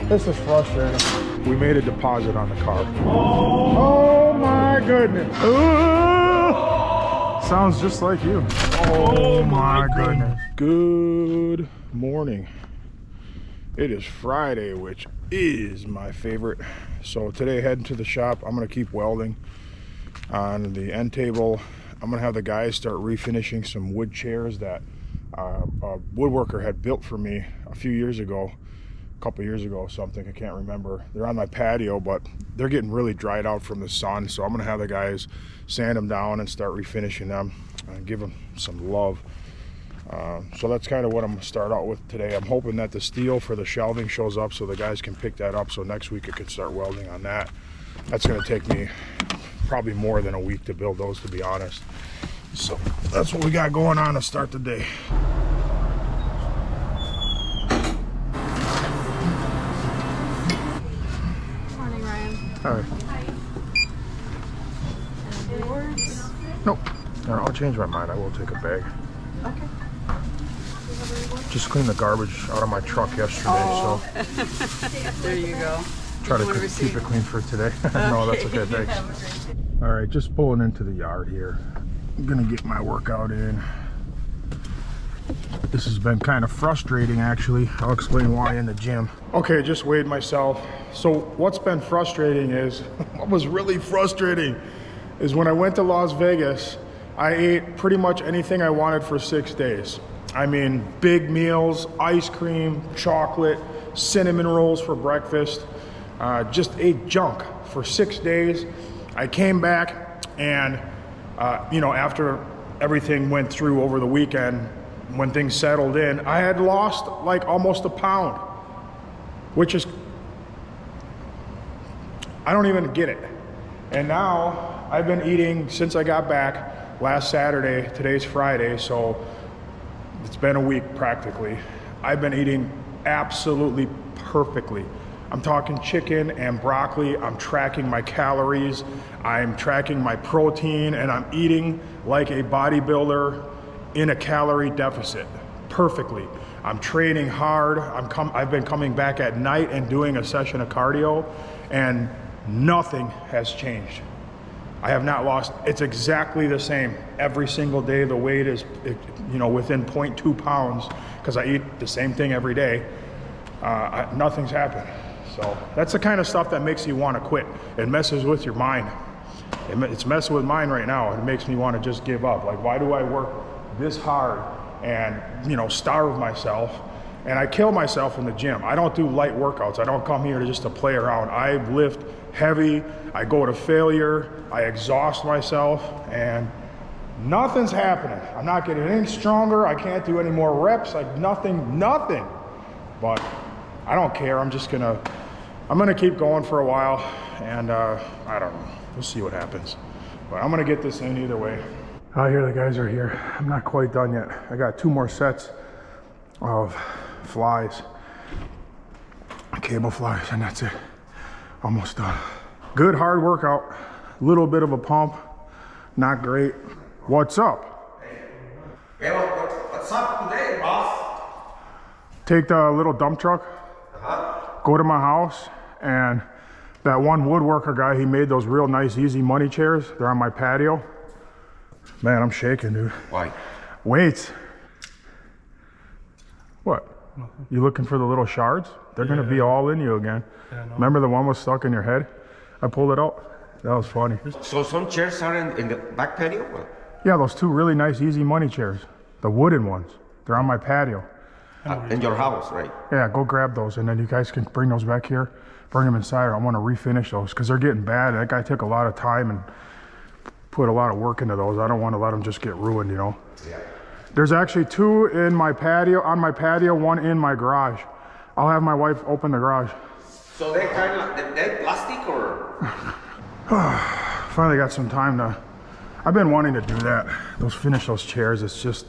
This is frustrating. We made a deposit on the car. Oh my goodness. Sounds just like you. Oh my goodness. Good morning. It is Friday, which is my favorite. So today, heading to the shop, I'm gonna keep welding on the end table. I'm gonna have the guys start refinishing some wood chairs that a woodworker had built for me a few years ago, a couple years ago or something, I can't remember. They're on my patio, but they're getting really dried out from the sun, so I'm gonna have the guys sand them down and start refinishing them and give them some love. So that's kind of what I'm gonna start out with today. I'm hoping that the steel for the shelving shows up so the guys can pick that up, so next week I can start welding on that. That's gonna take me probably more than a week to build those, to be honest. So that's what we got going on to start the day. Morning, Ryan. All right. Any words? Nope. No, I'll change my mind. I will take a bag. Okay. Just cleaned the garbage out of my truck yesterday, so There you go. try to keep it clean for today. No, that's okay, thanks. All right, just pulling into the yard here. I'm gonna get my workout in. This has been kind of frustrating, actually. I'll explain why in the gym. Okay, just weighed myself. So what's been frustrating is, what was really frustrating is when I went to Las Vegas, I ate pretty much anything I wanted for 6 days. I mean, big meals, ice cream, chocolate, cinnamon rolls for breakfast. Just ate junk for 6 days. I came back and, you know, after everything went through over the weekend, when things settled in, I had lost like almost a pound, which is, I don't even get it. And now I've been eating since I got back last Saturday. Today's Friday, so it's been a week practically. I've been eating absolutely perfectly. I'm talking chicken and broccoli. I'm tracking my calories. I'm tracking my protein, and I'm eating like a bodybuilder in a calorie deficit perfectly. I'm training hard. I've been coming back at night and doing a session of cardio, and nothing has changed. I have not lost. It's exactly the same every single day. The weight is, you know, within 0.2 pounds because I eat the same thing every day. Nothing's happened. So that's the kind of stuff that makes you want to quit. It messes with your mind. It's messing with mine right now. It makes me want to just give up. Like, why do I work this hard and, you know, starve myself? And I kill myself in the gym. I don't do light workouts. I don't come here just to play around. I lift heavy. I go to failure. I exhaust myself, and nothing's happening. I'm not getting any stronger. I can't do any more reps. Like nothing. But I don't care. I'm gonna keep going for a while, and I don't know. We'll see what happens. But I'm gonna get this in either way. Here the guys are here. I'm not quite done yet. I got 2 more sets of flies, cable flies, and that's it. Almost done. Good hard workout. Little bit of a pump. Not great. What's up? Hey, what's up today, boss? Take the little dump truck. Go to my house, and that one woodworker guy, he made those real nice, easy money chairs. They're on my patio. Man, I'm shaking, dude. Why? Weights. What? Nothing. You looking for the little shards? They're gonna be all in you again. Yeah, remember the one was stuck in your head? I pulled it out. That was funny. So some chairs are in the back patio? Yeah, those 2 really nice, easy money chairs. The wooden ones. They're on my patio. In your house, right? Yeah, go grab those, and then you guys can bring those back here. Bring them inside. I want to refinish those because they're getting bad. That guy took a lot of time and put a lot of work into those. I don't want to let them just get ruined, you know? Yeah. There's actually 2 in my patio, on my patio, 1 in my garage. I'll have my wife open the garage. So they kind of like, they plastic or? Finally got some time to, I've been wanting to do that. Finish those chairs. It's just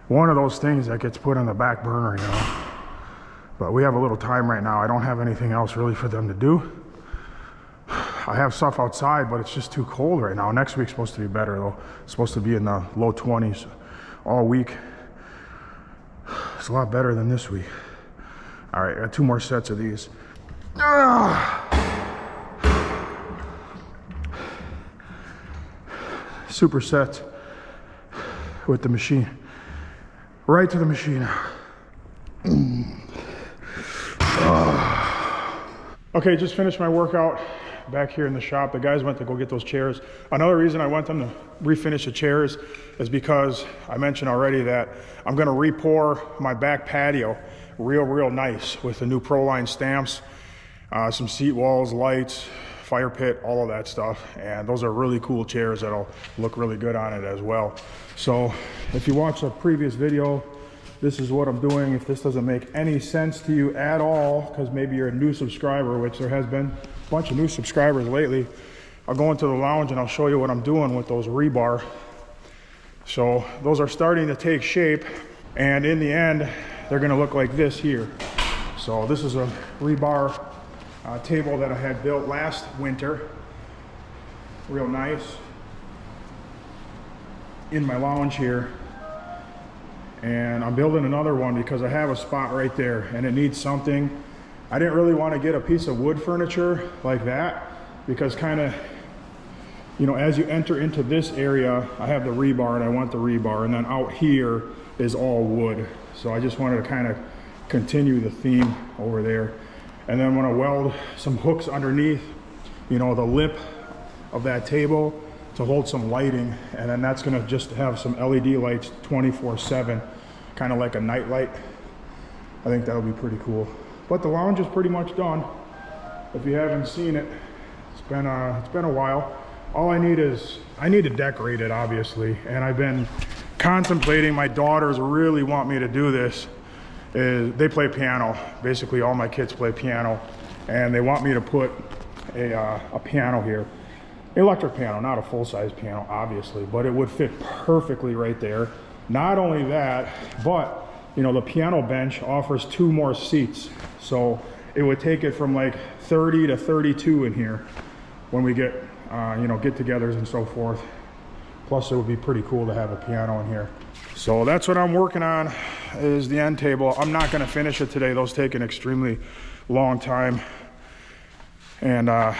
one of those things that gets put on the back burner, you know? But we have a little time right now. I don't have anything else really for them to do. I have stuff outside, but it's just too cold right now. Next week's supposed to be better though. It's supposed to be in the low 20s all week. It's a lot better than this week. All right, I got 2 more sets of these. Supersets with the machine. Right to the machine. Okay, just finished my workout back here in the shop. The guys went to go get those chairs. Another reason I want them to refinish the chairs is because I mentioned already that I'm gonna re-pour my back patio real nice with the new Proline stamps, some seat walls, lights, fire pit, all of that stuff. And those are really cool chairs that'll look really good on it as well. So if you watched a previous video, this is what I'm doing. If this doesn't make any sense to you at all, because maybe you're a new subscriber, which there has been a bunch of new subscribers lately, I'll go into the lounge and I'll show you what I'm doing with those rebar. So those are starting to take shape, and in the end, they're gonna look like this here. So this is a rebar table that I had built last winter. Real nice. In my lounge here. And I'm building another one because I have a spot right there and it needs something. I didn't really want to get a piece of wood furniture like that because kind of, you know, as you enter into this area, I have the rebar and I want the rebar, and then out here is all wood. So I just wanted to kind of continue the theme over there. And then I'm going to weld some hooks underneath, you know, the lip of that table to hold some lighting, and then that's going to just have some LED lights 24/7, kind of like a night light. I think that'll be pretty cool. But the lounge is pretty much done. If you haven't seen it, it's been a while. All I need to decorate it, obviously, and I've been contemplating. My daughters really want me to do this. They play piano. Basically, all my kids play piano, and they want me to put a piano here. Electric piano, not a full-size piano, obviously, but it would fit perfectly right there. Not only that, but you know, the piano bench offers 2 more seats, so it would take it from like 30 to 32 in here when we get you know, get-togethers and so forth. Plus, it would be pretty cool to have a piano in here. So that's what I'm working on, is the end table. I'm not going to finish it today. Those take an extremely long time, and I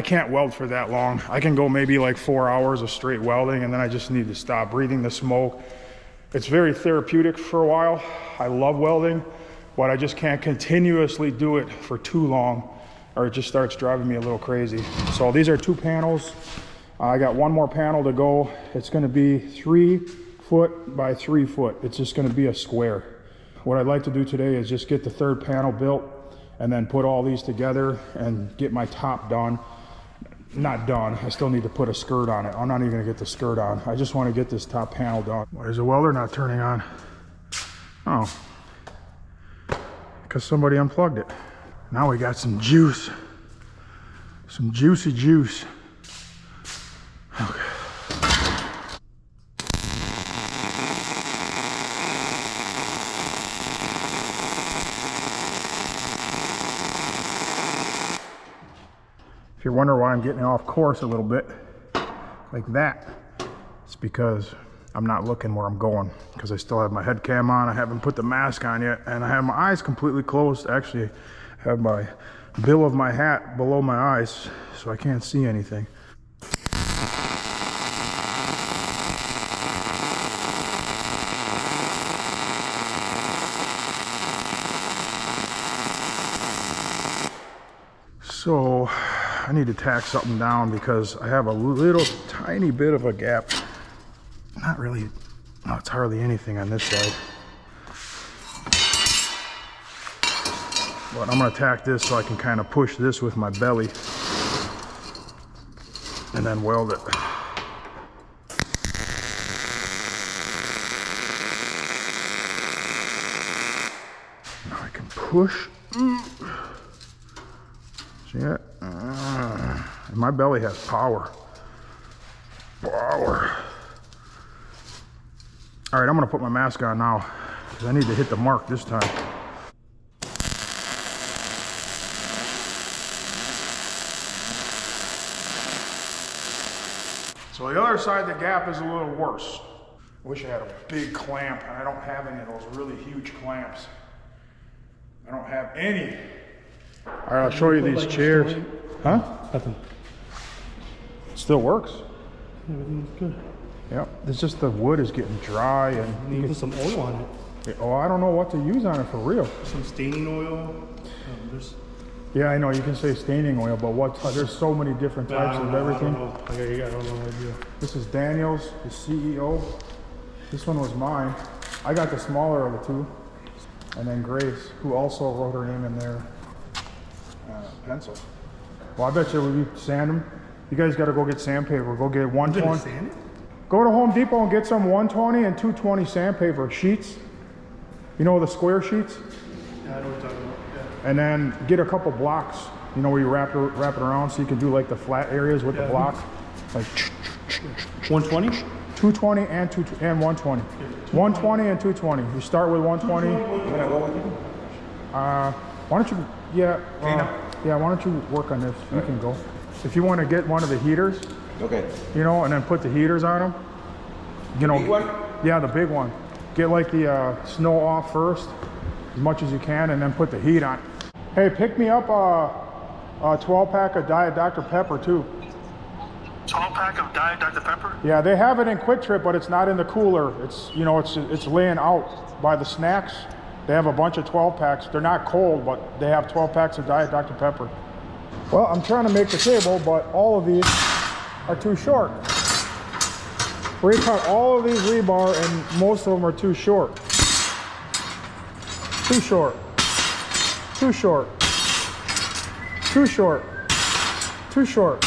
can't weld for that long. I can go maybe like 4 hours of straight welding, and then I just need to stop breathing the smoke. It's very therapeutic for a while. I love welding, but I just can't continuously do it for too long, or it just starts driving me a little crazy. So these are 2 panels. I got 1 more panel to go. It's gonna be 3 foot by 3 foot. It's just gonna be a square. What I'd like to do today is just get the 3rd panel built and then put all these together and get my top done. Not done, I still need to put a skirt on it. I'm not even gonna get the skirt on. I just wanna get this top panel done. Why is the welder not turning on? Oh, because somebody unplugged it. Now we got some juice. Some juicy juice. Okay. If you're wondering why I'm getting off course a little bit like that, it's because I'm not looking where I'm going, because I still have my head cam on. I haven't put the mask on yet, and I have my eyes completely closed. Actually, I have my bill of my hat below my eyes, so I can't see anything. So I need to tack something down because I have a little tiny bit of a gap. Not really, no, it's hardly anything on this side. But I'm gonna tack this so I can kind of push this with my belly and then weld it. Now I can push. See it? And my belly has power. Power. All right, I'm gonna put my mask on now because I need to hit the mark this time. So the other side of the gap is a little worse. I wish I had a big clamp, and I don't have any of those really huge clamps. I don't have any All right, I'll show you these chairs. Huh? Nothing. Still works. Everything's good. Yep. It's just the wood is getting dry and You can put some oil on it. oh, I don't know what to use on it for real. Some staining oil. There's. Yeah, I know you can say staining oil, but there's so many different types of everything. I don't know idea. This is Daniel's, the CEO. This one was mine. I got the smaller of the two. And then Grace, who also wrote her name in their pencil. Well, I bet you we sand them. You guys got to go get sandpaper. Go get 120. Sand it? Go to Home Depot and get some 120 and 220 sandpaper sheets. You know the square sheets? Yeah, I know what you're talking about. Yeah. And then get a couple blocks. You know where you wrap it around so you can do like the flat areas with the block. Like 120? 220 and 120. 120 and 220. You start with 120. Can I go with you? Why don't you? Yeah. Yeah. Why don't you work on this? You can go. If you want to get one of the heaters, Okay. you know, and then put the heaters on them. You know. Big one? Yeah, the big one. Get like the snow off first, as much as you can, and then put the heat on. Hey, pick me up a 12-pack of Diet Dr. Pepper too. 12-pack of Diet Dr. Pepper? Yeah, they have it in Quick Trip, but it's not in the cooler. It's, you know, it's laying out by the snacks. They have a bunch of 12 packs. They're not cold, but they have 12 packs of Diet Dr. Pepper. Well, I'm trying to make the table, but all of these are too short. We cut all of these rebar and most of them are too short. Too short. Too short. Too short. Too short.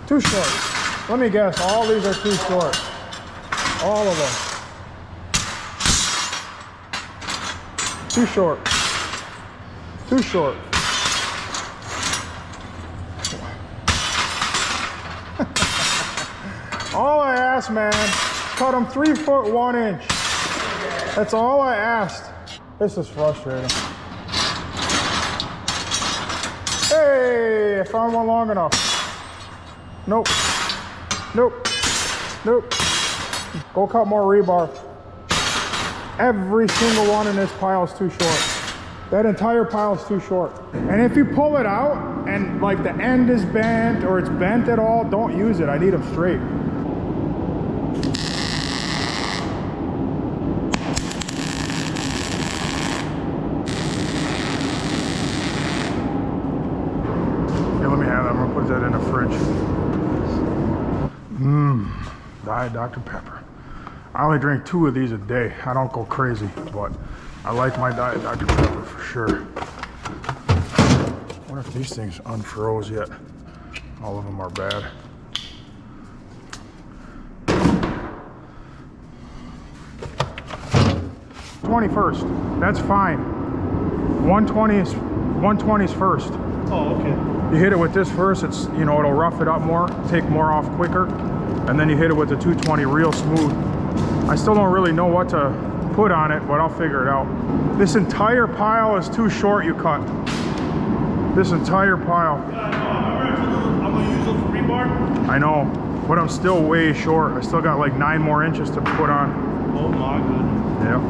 Too short. Let me guess, all these are too short. All of them. Too short. Too short. All I asked, man, cut them 3 foot 1 inch. That's all I asked. This is frustrating. Hey, I found one long enough. Nope. Nope. Nope. Go cut more rebar. Every single one in this pile is too short. That entire pile is too short. And if you pull it out and like the end is bent or it's bent at all, don't use it. I need them straight. Here, let me have that. I'm gonna put that in the fridge. Diet Dr. Pepper. I only drink 2 of these a day. I don't go crazy, but I like my Diet Dr. Pepper for sure. I wonder if these things unfroze yet. All of them are bad. '21st. That's fine. 120 is first. Oh, okay. You hit it with this first, it's, you know, it'll rough it up more, take more off quicker, and then you hit it with the 220 real smooth. I still don't really know what to put on it, but I'll figure it out. This entire pile is too short, you cut. This entire pile. Yeah, I know. I'm gonna use those for rebar. I know, but I'm still way short. I still got like 9 more inches to put on. Oh my goodness. Yeah.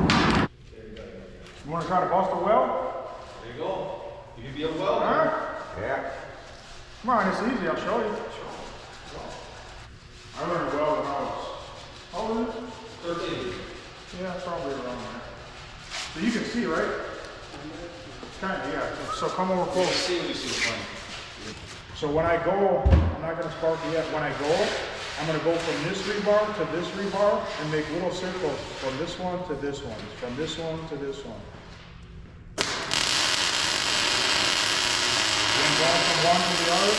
You want to try to bust a weld? There you go. You can be a welder. Huh? Yeah. Come on, it's easy, I'll show you. I learned to weld when I was, how old is it? 13. Yeah, probably around there. So you can see, right? Kind of, yeah. So come over close. See when you see the plane. So when I go, I'm not going to spark it yet. When I go, I'm going to go from this rebar to this rebar and make little circles from this one to this one, from this one to this one. Then going from one to the other,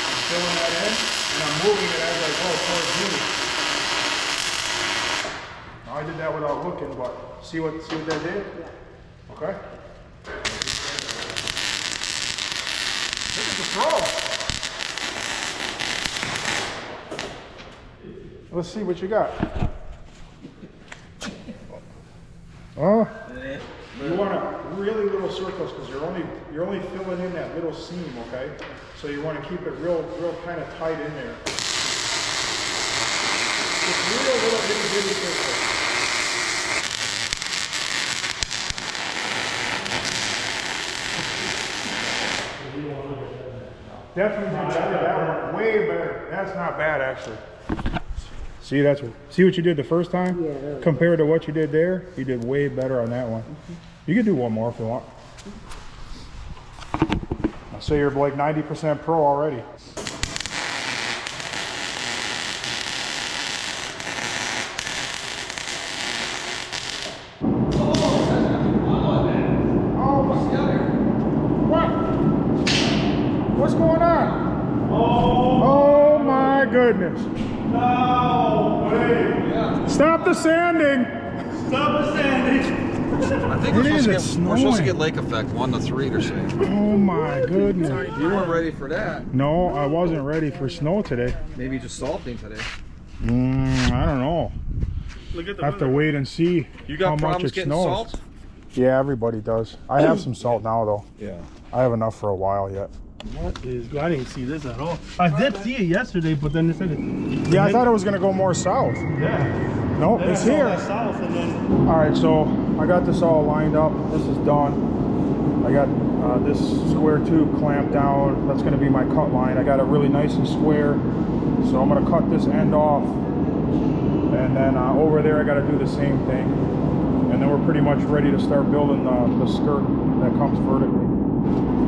I'm filling that in, and I'm moving it as I go towards you. Now I did that without looking, but see what that did? Yeah. Okay. Look at the throw. Let's see what you got. Oh, you want to really little circles because you're only filling in that little seam, okay? So you want to keep it real kind of tight in there. Just real little itty bitty circles. Definitely did better. That one way better. That's not bad actually. See, see what you did the first time? Yeah. Compared to what you did there, you did way better on that one. You can do one more if you want. I'll say you're like 90% pro already. What's going on? Oh my goodness. No way. Stop the sanding. Stop the sanding. I think we're supposed to get lake effect 1 to 3 or something. Oh my goodness. You weren't ready for that. No, I wasn't ready for snow today. Maybe just salting today. I don't know. Look at the Have to wait and see You got how much problems it getting snows. salt? Yeah, everybody does. I have some salt now though. Yeah. I have enough for a while yet. What is? I didn't see this at all. I did see it yesterday, but then they said it. Yeah, I thought it was gonna go more south. Yeah. Nope, Then I it's saw here. that south, and then All right, so I got this all lined up. This is done. I got this square tube clamped down. That's gonna be my cut line. I got it really nice and square. So I'm gonna cut this end off. And then over there, I gotta do the same thing. And then we're pretty much ready to start building the skirt that comes vertically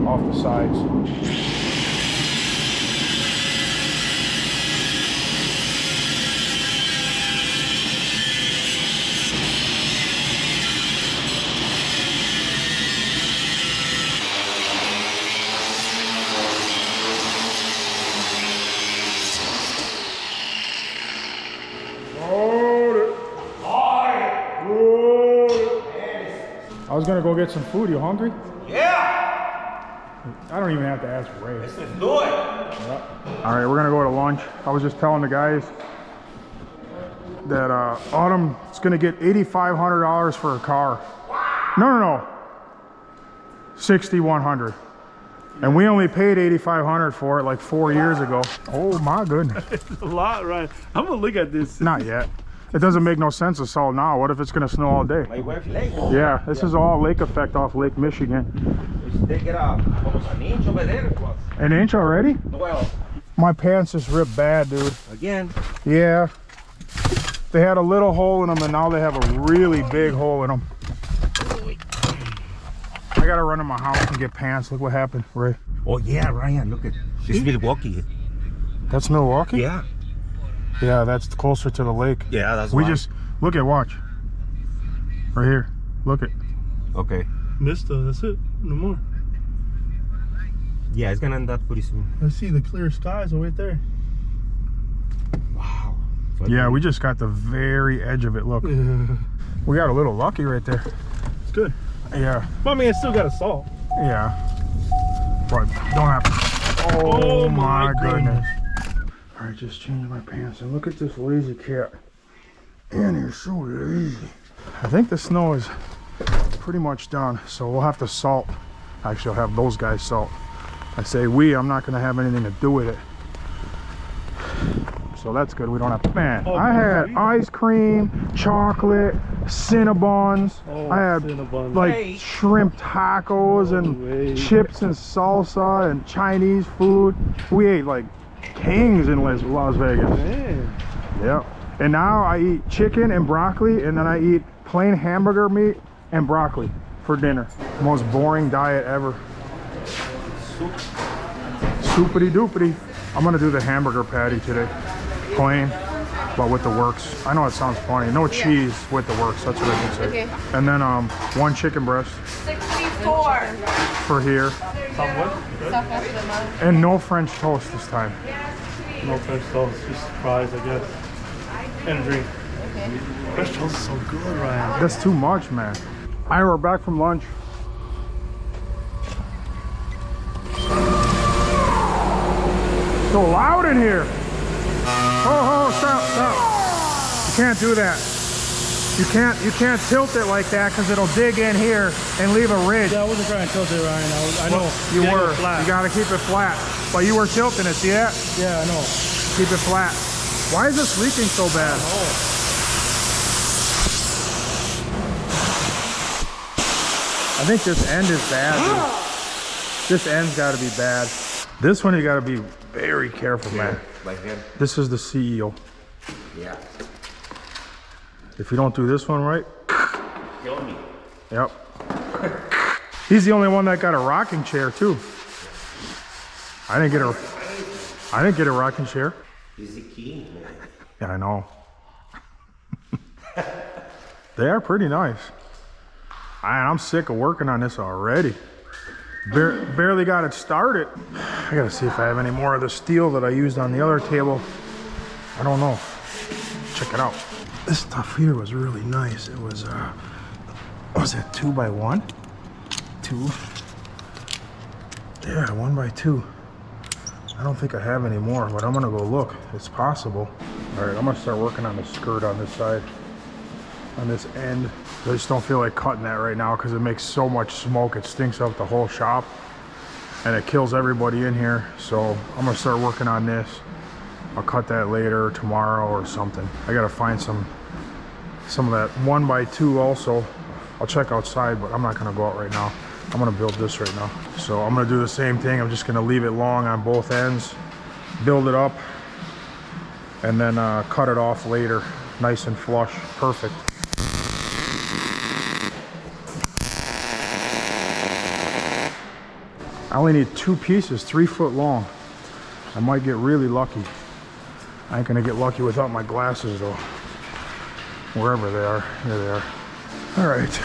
off the sides. I was gonna go get some food. You hungry? Yeah! I don't even have to ask Ray. Let's do it! Yep. All right, we're gonna go to lunch. I was just telling the guys that Autumn's gonna get $8,500 for a car. No. 6,100. And we only paid $8,500 for it like 4 years ago. Oh my goodness. it's a lot, right? I'm gonna look at this. Not yet. It doesn't make no sense to salt now. What if it's gonna snow all day? My wife lake. Yeah, this is all lake effect off Lake Michigan. They get almost an inch over there. It was. An inch already? Well, My pants just ripped bad, dude. again. Yeah. They had a little hole in them and now they have a really big hole in them. I gotta run to my house and get pants. Look what happened, Ray. Oh yeah, Ryan, look at this Milwaukee. That's Milwaukee? Yeah. Yeah, that's closer to the lake. Yeah, that's We why. just, look at, watch. Right here, look at. Okay. Mister, that's it. No more. Yeah, it's gonna end up pretty soon. I see the clear skies right there. Wow. Yeah, we just got the very edge of it, look. Yeah. We got a little lucky right there. It's good. Yeah, Well, I mean, it's still got a salt. yeah. But don't have to. Oh my goodness. All right, just changed my pants and look at this lazy cat. And he's so lazy. I think the snow is pretty much done, so we'll have to salt. Actually, I'll have those guys salt. I say we, I'm not gonna have anything to do with it. So that's good, we don't have to, man. Oh, I had really? ice cream, chocolate, Cinnabons. Oh, I had Cinnabons. like Hey. shrimp tacos and way. chips and salsa and Chinese food. We ate like kings in Las Vegas. Man. Yeah. And now I eat chicken and broccoli, and then I eat plain hamburger meat and broccoli for dinner. Most boring diet ever. Soupity doopity. I'm gonna do the hamburger patty today. Plain, but with the works. I know it sounds funny. No cheese with the works, that's what I can say. Okay. And then one chicken breast 64. for here. And no French toast this time. No French toast, just fries, I guess. And a drink. Okay. French toast is so good, Ryan. That's too much, man. All right, we're back from lunch. So loud in here. Oh, stop. You can't do that. You can't tilt it like that because it'll dig in here and leave a ridge. Yeah, I wasn't trying to tilt it, Ryan. I know. You Yeah, were. flat. You gotta keep it flat. But you were tilting it, see that? Yeah, I know. Keep it flat. Why is this leaking so bad? I think this end is bad, dude. This end's gotta be bad. This one you gotta be very careful, man. Like him. This is the CEO. Yeah. If you don't do this one right, Kill me. yep. He's the only one that got a rocking chair too. I didn't get a rocking chair. He's the king, man. Yeah, I know. They are pretty nice. I'm sick of working on this already. Barely got it started. I gotta see if I have any more of the steel that I used on the other table. I don't know. Check it out. This stuff here was really nice. It was, what was it, 2x1? 2? Yeah, 1x2. I don't think I have any more, but I'm gonna go look. It's possible. All right, I'm gonna start working on the skirt on this side, on this end. I just don't feel like cutting that right now because it makes so much smoke. It stinks up the whole shop and it kills everybody in here. So I'm gonna start working on this. I'll cut that later, tomorrow or something. I gotta find some of that 1x2 also. I'll check outside, but I'm not gonna go out right now. I'm gonna build this right now. So I'm gonna do the same thing. I'm just gonna leave it long on both ends, build it up, and then cut it off later. Nice and flush, perfect. I only need 2 pieces, 3 foot long. I might get really lucky. I ain't gonna get lucky without my glasses though. Wherever they are, here they are. All right,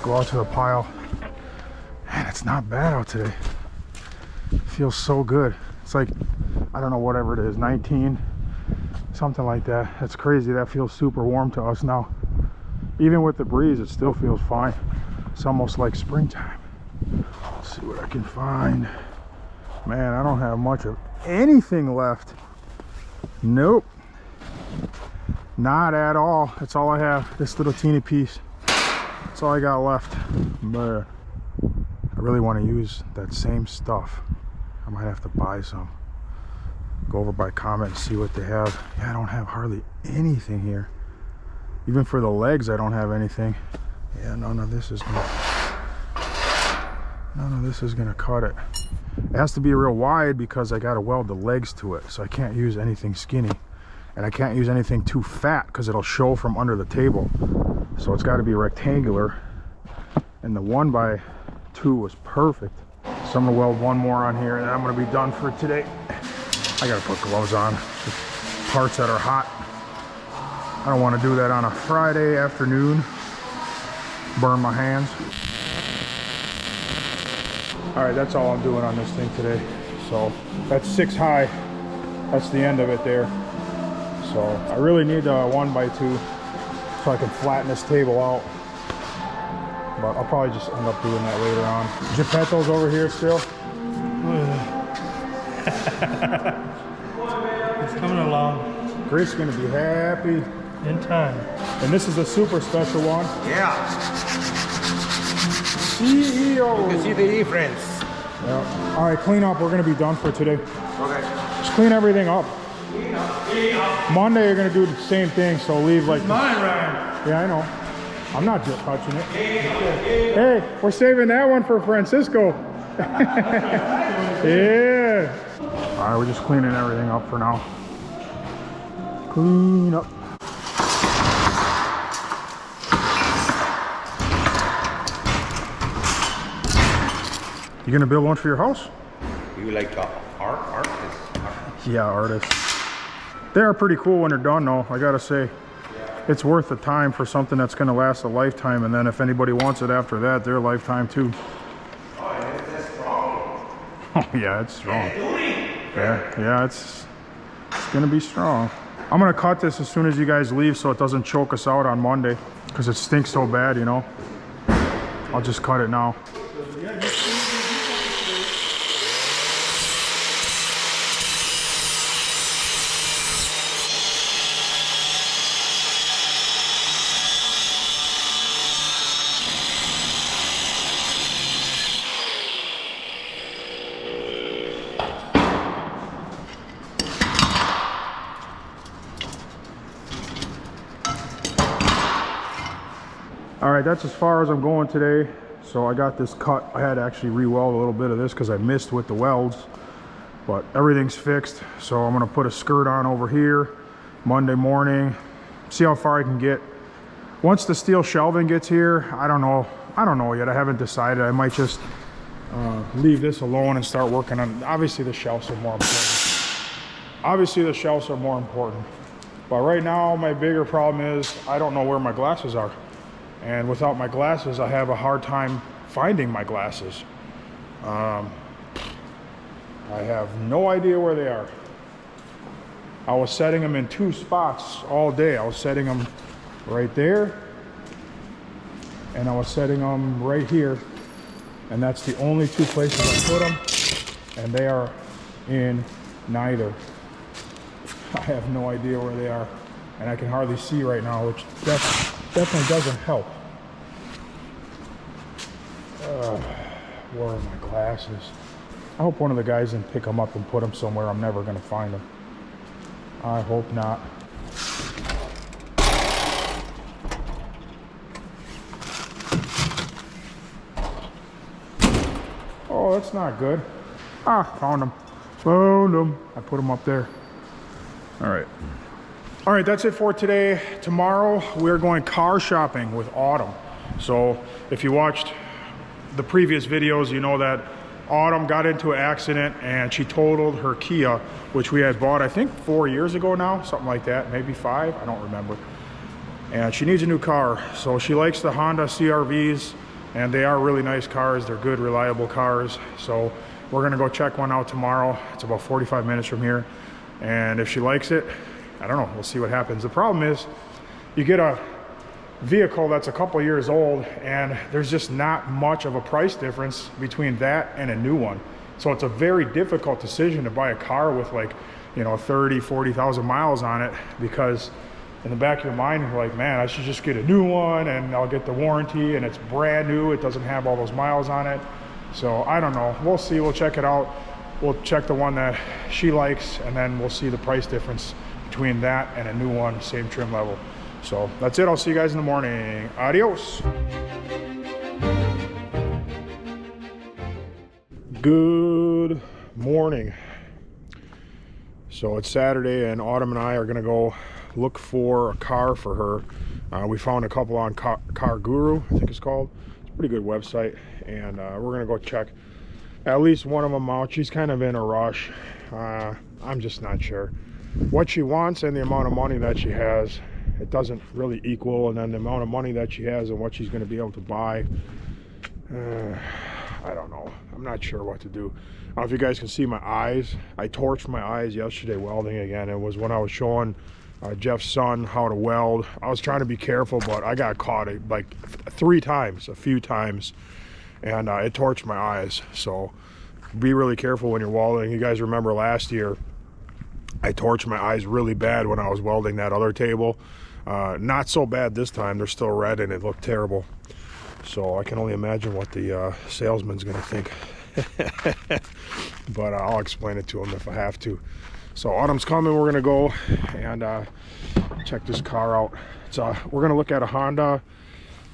go out to the pile. Man, it's not bad out today. It feels so good. It's like, I don't know, whatever it is, 19, something like that. That's crazy, that feels super warm to us now. Even with the breeze, it still feels fine. It's almost like springtime. Let's see what I can find. Man, I don't have much of anything left. Nope. Not at all. That's all I have. This little teeny piece. That's all I got left. But I really want to use that same stuff. I might have to buy some. Go over by Comment and see what they have. Yeah, I don't have hardly anything here. Even for the legs, I don't have anything. Yeah, none of this is gonna cut it. It has to be real wide because I gotta weld the legs to it, so I can't use anything skinny. And I can't use anything too fat because it'll show from under the table. So it's got to be rectangular. And the 1x2 was perfect. So I'm gonna weld one more on here and then I'm gonna be done for today. I gotta put gloves on. Parts that are hot. I don't want to do that on a Friday afternoon. Burn my hands. All right, that's all I'm doing on this thing today. So that's 6 high. That's the end of it there. So I really need a 1x2 so I can flatten this table out. But I'll probably just end up doing that later on. Geppetto's over here still. It's coming along. Grace's gonna be happy. In time. And this is a super special one. Yeah. CEO. You can see the difference. Yeah. All right, clean up. We're gonna be done for today. Okay. Just clean everything up. Monday you're gonna do the same thing, so leave like Mine, Ryan. Yeah, I know. I'm not just touching it. Hey, we're saving that one for Francisco. Yeah. All right, we're just cleaning everything up for now. Clean up. You gonna build one for your house? You like artist? Yeah, artists. They are pretty cool when they're done though, I gotta say. It's worth the time for something that's gonna last a lifetime, and then if anybody wants it after that, their lifetime too. Oh, it's strong. Oh yeah, it's strong. Yeah, it's gonna be strong. I'm gonna cut this as soon as you guys leave so it doesn't choke us out on Monday, because it stinks so bad, you know. I'll just cut it now. All right, that's as far as I'm going today. So I got this cut. I had to actually re-weld a little bit of this because I missed with the welds, but everything's fixed. So I'm gonna put a skirt on over here Monday morning, see how far I can get. Once the steel shelving gets here, I don't know yet. I haven't decided. I might just leave this alone and start working on, obviously the shelves are more important. Obviously the shelves are more important. But right now my bigger problem is I don't know where my glasses are. And without my glasses, I have a hard time finding my glasses. I have no idea where they are. I was setting them in 2 spots all day. I was setting them right there, and I was setting them right here. And that's the only 2 places I put them, and they are in neither. I have no idea where they are, and I can hardly see right now, which definitely doesn't help. Where are my glasses? I hope one of the guys didn't pick them up and put them somewhere I'm never going to find them. I hope not. Oh, that's not good. Ah, found them. Found them. I put them up there. All right, that's it for today. Tomorrow we're going car shopping with Autumn. So if you watched the previous videos, you know that Autumn got into an accident and she totaled her Kia, which we had bought I think 4 years ago now, something like that, maybe 5, I don't remember. And she needs a new car. So she likes the Honda CR-Vs, and they are really nice cars. They're good, reliable cars. So we're gonna go check one out tomorrow. It's about 45 minutes from here. And if she likes it, I don't know, we'll see what happens. The problem is you get a vehicle that's a couple years old and there's just not much of a price difference between that and a new one. So it's a very difficult decision to buy a car with, like, you know, 30, 40,000 miles on it, because in the back of your mind you're like, man, I should just get a new one and I'll get the warranty and it's brand new, it doesn't have all those miles on it. So I don't know, we'll see, we'll check it out. We'll check the one that she likes, and then we'll see the price difference between that and a new one, same trim level. So that's it. I'll see you guys in the morning. Adios. Good morning. So it's Saturday, and Autumn and I are gonna go look for a car for her. We found a couple on Car Guru, I think it's called. It's a pretty good website, and we're gonna go check at least one of them out. She's kind of in a rush. I'm just not sure what she wants, and the amount of money that she has, it doesn't really equal. And then the amount of money that she has and what she's going to be able to buy, I don't know. I'm not sure what to do. I don't know if you guys can see my eyes. I torched my eyes yesterday welding again. It was when I was showing Jeff's son how to weld. I was trying to be careful, but I got caught like 3 times, a few times, and it torched my eyes. So be really careful when you're welding. You guys remember last year I torched my eyes really bad when I was welding that other table. Not so bad this time. They're still red and it looked terrible. So I can only imagine what the salesman's gonna think. But I'll explain it to him if I have to. So Autumn's coming. We're gonna go and check this car out. We're gonna look at a Honda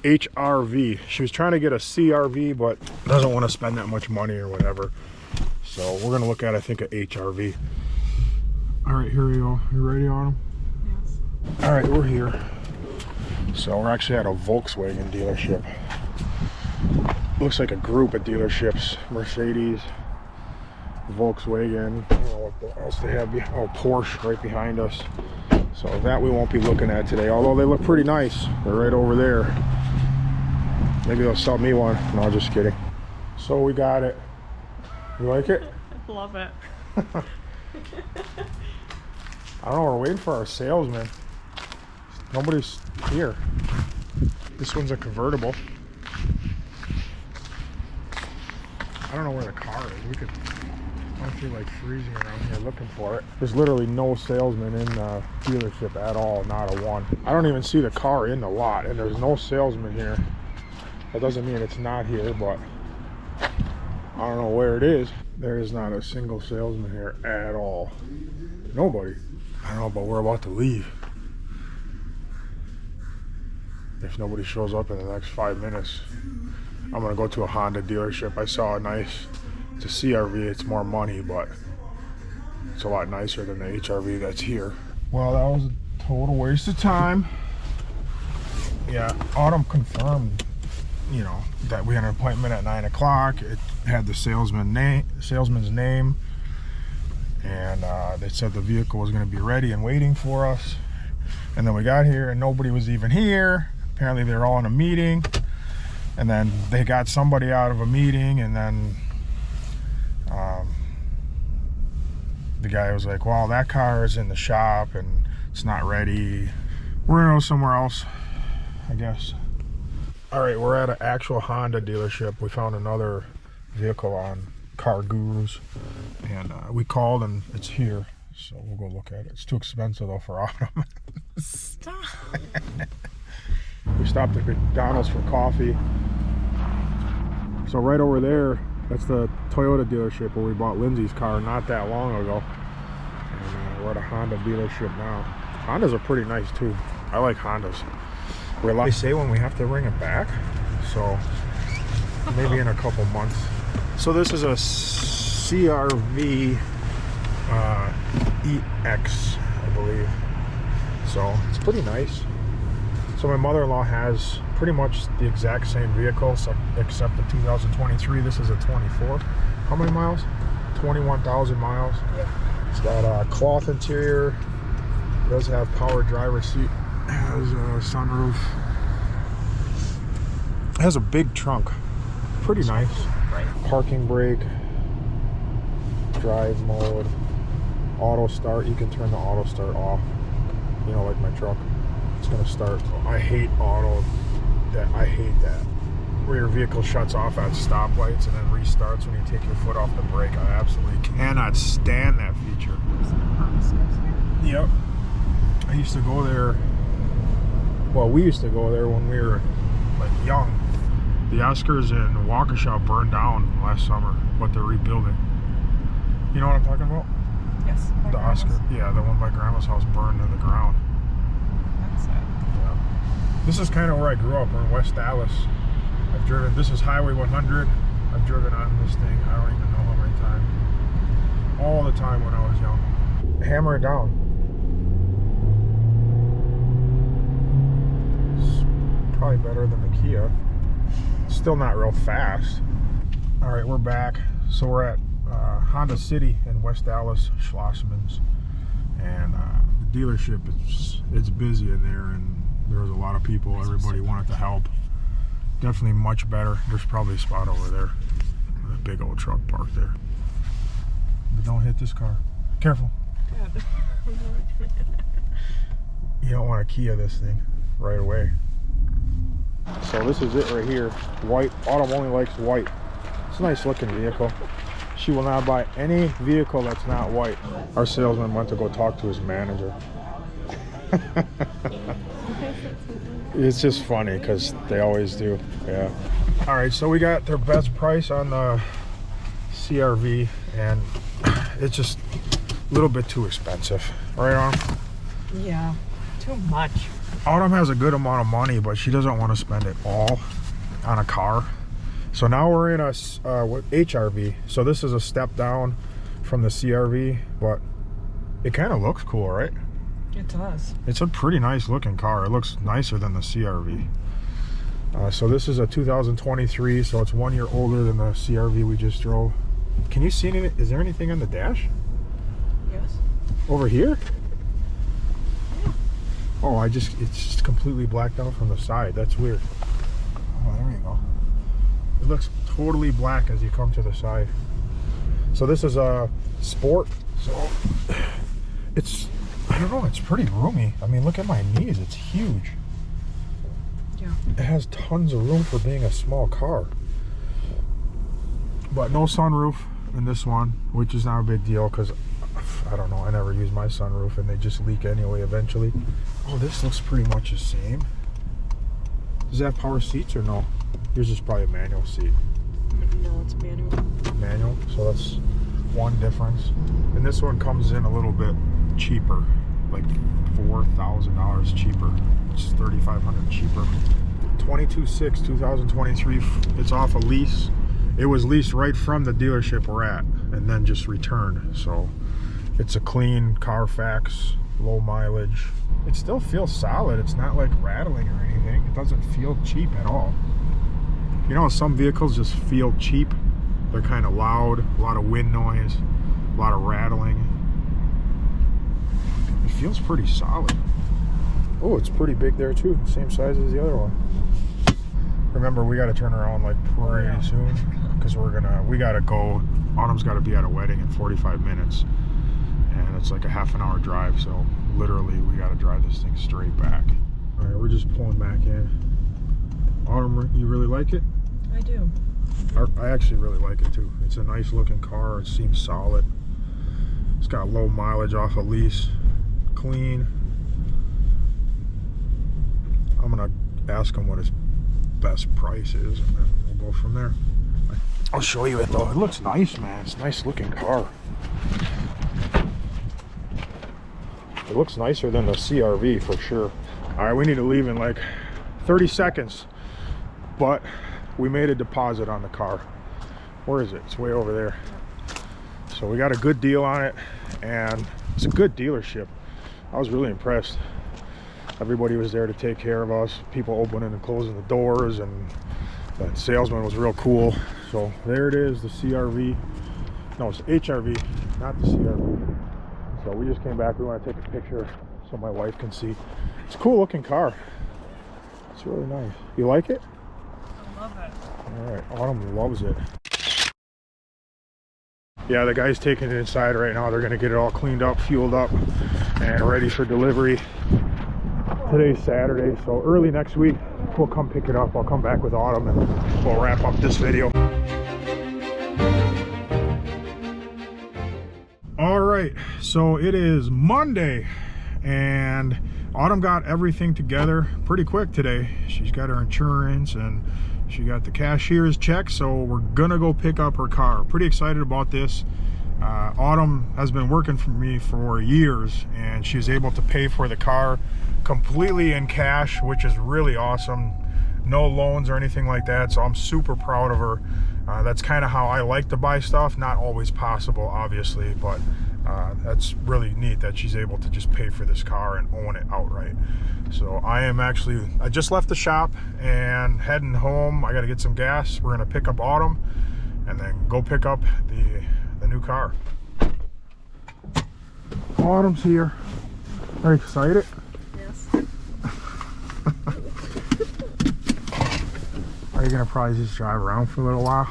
HR-V. She was trying to get a CR-V, but doesn't want to spend that much money or whatever. So we're gonna look at, I think, a HR-V. All right, here we go. You ready, Autumn? Yes. All right, we're here. So we're actually at a Volkswagen dealership. Looks like a group of dealerships. Mercedes, Volkswagen, I don't know what else they have. Oh, Porsche right behind us. So that we won't be looking at today, although they look pretty nice. They're right over there. Maybe they'll sell me one. No, just kidding. So we got it. You like it? Love it. I don't know, we're waiting for our salesman. Nobody's here. This one's a convertible. I don't know where the car is. We could, I don't feel like freezing around here looking for it. There's literally no salesman in the dealership at all, not a one. I don't even see the car in the lot, and there's no salesman here. That doesn't mean it's not here, but I don't know where it is. There is not a single salesman here at all. Nobody. I don't know, but we're about to leave. If nobody shows up in the next 5 minutes, I'm gonna go to a Honda dealership. I saw a nice, it's a CRV, it's more money, but it's a lot nicer than the HRV that's here. Well, that was a total waste of time. Yeah, Autumn confirmed, you know, that we had an appointment at 9 o'clock. It had the salesman's name, and they said the vehicle was gonna be ready and waiting for us. And then we got here and nobody was even here. Apparently they're all in a meeting, and then they got somebody out of a meeting, and then the guy was like, well, that car is in the shop and it's not ready. We're gonna go somewhere else, I guess. All right, we're at an actual Honda dealership. We found another vehicle on Car Gurus, and we called and it's here. So we'll go look at it. It's too expensive though for Autumn. Stop. We stopped at McDonald's for coffee. So right over there, that's the Toyota dealership where we bought Lindsay's car not that long ago. And we're at a Honda dealership now. Hondas are pretty nice too. I like Hondas. They say when we have to bring it back, so maybe in a couple months. So this is a CRV EX, I believe. So it's pretty nice. So my mother-in-law has pretty much the exact same vehicle, except the 2023. This is a 24. How many miles? 21,000 miles. Yeah. It's got a cloth interior. It does have power driver seat. It has a sunroof. It has a big trunk. Pretty nice. Right. Parking brake. Drive mode. Auto start. You can turn the auto start off. You know, like my truck. It's gonna start. I hate I hate that. Where your vehicle shuts off at stoplights and then restarts when you take your foot off the brake. I absolutely cannot stand that feature. Yep. I used to go there. Well, we used to go there when we were like young. The Oscars in Waukesha burned down last summer, but they're rebuilding. You know what I'm talking about? Yes. The Oscar. Yeah, the one by Grandma's house burned to the ground. That's it. Yeah. This is kind of where I grew up. We're in West Dallas. I've driven, this is Highway 100. I've driven on this thing, I don't even know how many times. All the time when I was young. Hammer it down. It's probably better than the Kia. Still not real fast. All right, we're back. So we're at Honda City in West Dallas, Schlossman's. And the dealership, it's busy in there, and there was a lot of people. Everybody wanted to help. Definitely much better. There's probably a spot over there. A big old truck parked there. But don't hit this car. Careful. You don't want to Kia this thing right away. So this is it right here. White. Autumn only likes white. It's a nice looking vehicle. She will not buy any vehicle that's not white. Our salesman went to go talk to his manager. It's just funny because they always do. Yeah. All right, so we got their best price on the CRV, and it's just a little bit too expensive. Right, Autumn? Yeah. Too much. Autumn has a good amount of money, but she doesn't want to spend it all on a car. So now we're in a HRV. So this is a step down from the CRV, but it kind of looks cool, right? It does. It's a pretty nice looking car. It looks nicer than the CRV. So this is a 2023, so it's 1 year older than the CRV we just drove. Can you see anything? Is there anything on the dash? Yes. Over here? Oh, it's just completely blacked out from the side. That's weird. Oh, there you go. It looks totally black as you come to the side. So this is a Sport. So it's, I don't know, it's pretty roomy. I mean, look at my knees. It's huge. Yeah. It has tons of room for being a small car. But no sunroof in this one, which is not a big deal because, I don't know, I never use my sunroof and they just leak anyway eventually. Oh, this looks pretty much the same. Does it have power seats or no? Yours is probably a manual seat. No, it's manual. Manual, so that's one difference. And this one comes in a little bit cheaper, like $4,000 cheaper. It's $3,500 cheaper. 22/6/2023. It's off a lease. It was leased right from the dealership we're at and then just returned. So it's a clean Carfax, low mileage. It still feels solid. It's not like rattling or anything. It doesn't feel cheap at all. You know, some vehicles just feel cheap. They're kind of loud, a lot of wind noise, a lot of rattling. It feels pretty solid. Oh, it's pretty big there too. Same size as the other one. Remember, we got to turn around like pretty soon because we got to go. Autumn's got to be at a wedding in 45 minutes. And it's like a half an hour drive. So literally we got to drive this thing straight back. All right, we're just pulling back in. Autumn, you really like it? I do. I actually really like it too. It's a nice looking car. It seems solid. It's got low mileage off a lease. Clean. I'm gonna ask him what his best price is and then we'll go from there. I'll show you it though. It looks nice, man. It's a nice looking car. It looks nicer than the CRV for sure. All right, we need to leave in like 30 seconds, but we made a deposit on the car. Where is it? It's way over there. So we got a good deal on it and it's a good dealership. I was really impressed. Everybody was there to take care of us. People opening and closing the doors, and the salesman was real cool. So there it is, the CRV. No, it's HRV, not the CRV. So we just came back. We want to take a picture so my wife can see. It's a cool looking car. It's really nice. You like it? I love it. All right, Autumn loves it. Yeah, the guy's taking it inside right now. They're gonna get it all cleaned up, fueled up, and ready for delivery. Today's Saturday, so early next week we'll come pick it up. I'll come back with Autumn and we'll wrap up this video. All right, so it is Monday and Autumn got everything together pretty quick today. She's got her insurance and she got the cashier's check, so we're gonna go pick up her car. Pretty excited about this. Autumn has been working for me for years and she's able to pay for the car completely in cash, which is really awesome. No loans or anything like that, so I'm super proud of her. That's kind of how I like to buy stuff. Not always possible, obviously, but that's really neat that she's able to just pay for this car and own it outright. So I just left the shop and heading home. I got to get some gas. We're gonna pick up Autumn and then go pick up the new car. Autumn's here. Are you excited? Yes. Are you gonna probably just drive around for a little while?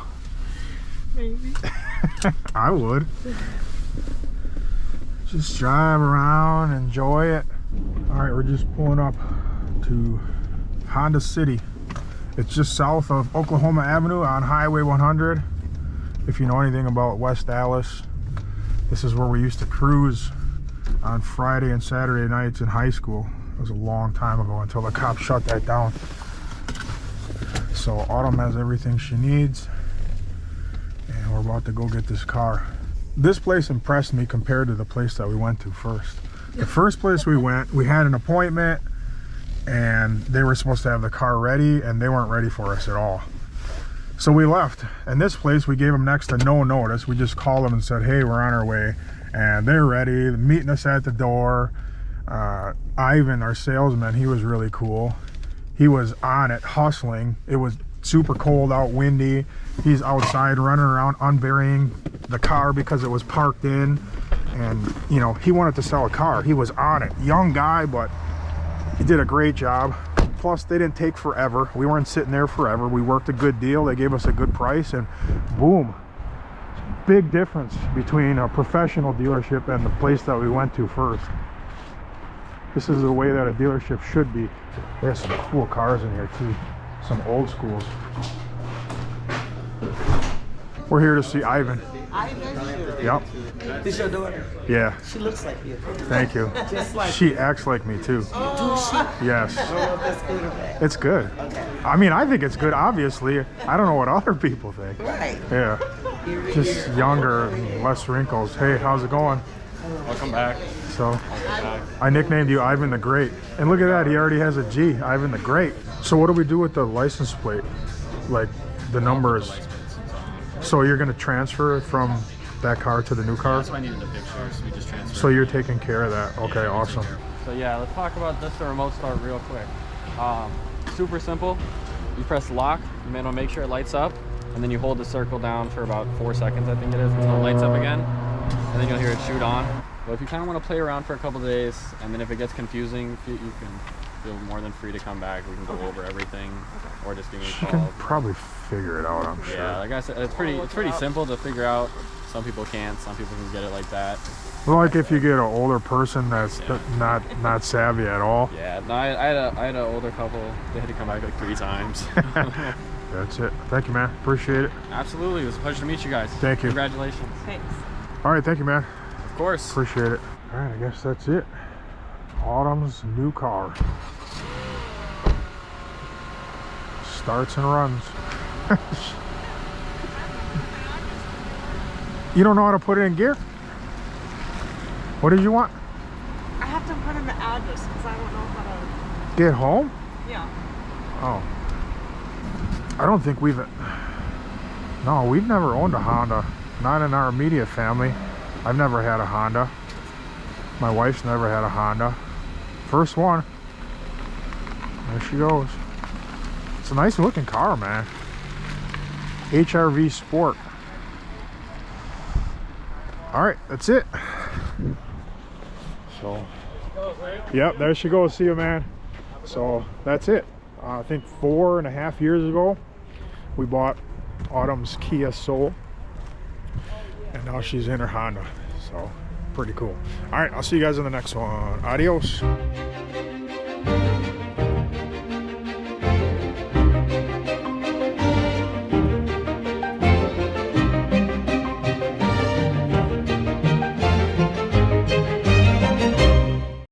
Maybe. I would. Just drive around, enjoy it. All right, we're just pulling up to Honda City. It's just south of Oklahoma Avenue on Highway 100. If you know anything about West Dallas, this is where we used to cruise on Friday and Saturday nights in high school. It was a long time ago until the cops shut that down. So Autumn has everything she needs and we're about to go get this car. This place impressed me compared to the place that we went to first. The first place we went, we had an appointment and they were supposed to have the car ready and they weren't ready for us at all. So we left. And this place, we gave them next to no notice. We just called them and said, hey, we're on our way. And they're ready, meeting us at the door. Ivan, our salesman, he was really cool. He was on it, hustling. It was super cold out, windy. He's outside running around unburying the car because it was parked in. And, you know, he wanted to sell a car. He was on it. Young guy, but he did a great job. Plus, they didn't take forever. We weren't sitting there forever. We worked a good deal. They gave us a good price, and boom. Big difference between a professional dealership and the place that we went to first. This is the way that a dealership should be. There's some cool cars in here too. Some old schools. We're here to see Ivan. Ivan? Yep. This your daughter? Yeah. She looks like you. Thank you. Just like She acts like me too. Do she? Yes. I don't know if that's good or bad. It's good. Okay. I mean, I think it's good, obviously. I don't know what other people think. Right. Yeah. Just younger, less wrinkles. Hey, how's it going? Welcome back. So I nicknamed you Ivan the Great. And look at that, he already has a G, Ivan the Great. So what do we do with the license plate? Like the numbers. So you're gonna transfer it from that car to the new car? That's why I needed the picture, so we just transferred. So you're taking care of that. Okay, awesome. So yeah, let's talk about just the remote start real quick. Super simple. You press lock, you want to make sure it lights up, and then you hold the circle down for about 4 seconds, I think it is, until it lights up again, and then you'll hear it shoot on. But if you kind of want to play around for a couple days, and then if it gets confusing, you can feel more than free to come back. We can go over everything, or just give me a She call. can probably figure it out, I'm sure. Yeah, like I said, it's pretty simple to figure out. Some people can't, some people can get it like that. Well, like if you get an older person that's not savvy at all. Yeah, no, I had an older couple. They had to come back like 3 times. That's it. Thank you, man. Appreciate it. Absolutely, it was a pleasure to meet you guys. Thank you. Congratulations. Thanks. All right, thank you, man. Of course. Appreciate it. All right, I guess that's it. Autumn's new car. Starts and runs. You don't know how to put it in gear? What did you want? I have to put in the address because I don't know how to. Get home? Yeah. Oh. I don't think we've never owned a Honda. Not in our immediate family. I've never had a Honda. My wife's never had a Honda. First one. There she goes. It's a nice looking car, man. HRV Sport. All right, that's it. So, yep, there she goes. See you, man. So that's it. I think 4.5 years ago, we bought Autumn's Kia Soul, and now she's in her Honda. So pretty cool. All right, I'll see you guys in the next one. Adios.